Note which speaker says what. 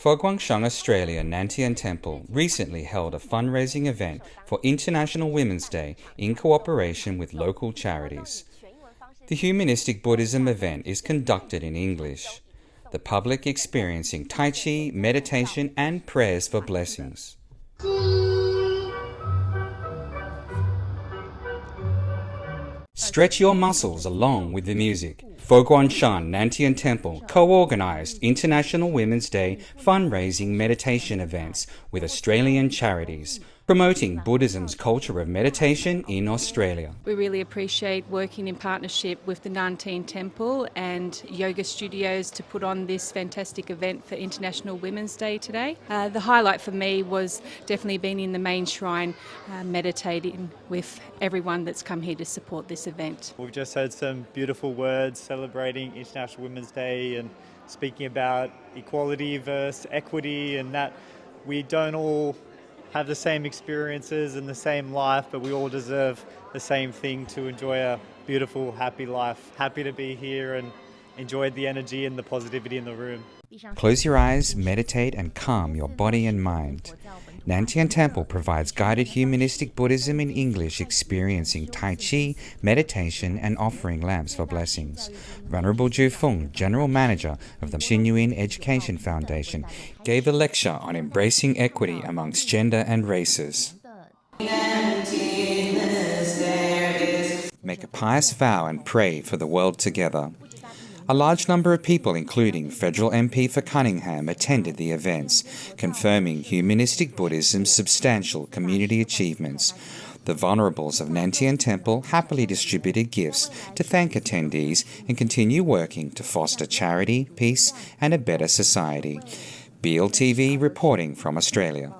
Speaker 1: For Guang, Australia, Nan Tien Temple recently held a fundraising event for International Women's Day in cooperation with local charities. The Humanistic Buddhism event is conducted in English, the public experiencing Tai Chi, meditation and prayers for blessings. Stretch your muscles along with the music. Fo Guang Shan Nan Tien Temple co-organised International Women's Day fundraising meditation events with Australian charities, promoting Buddhism's culture of meditation in Australia.
Speaker 2: We really appreciate working in partnership with the Nan Tien Temple and yoga studios to put on this fantastic event for International Women's Day today. The highlight for me was definitely being in the main shrine, meditating with everyone that's come here to support this event.
Speaker 3: We've just heard some beautiful words celebrating International Women's Day and speaking about equality versus equity, and that we don't all have the same experiences and the same life, but we all deserve the same thing, to enjoy a beautiful, happy life. Happy to be here and enjoyed the energy and the positivity in the room.
Speaker 1: Close your eyes, meditate and calm your body and mind. Nan Tien Temple provides guided humanistic Buddhism in English, experiencing Tai Chi, meditation and offering lamps for blessings. Venerable Juefang, General Manager of the Hsing Education Foundation, gave a lecture on embracing equity amongst gender and races. Make a pious vow and pray for the world together. A large number of people, including Federal MP for Cunningham, attended the events, confirming Humanistic Buddhism's substantial community achievements. The Venerables of Nan Tien Temple happily distributed gifts to thank attendees and continue working to foster charity, peace and a better society. BLTV reporting from Australia.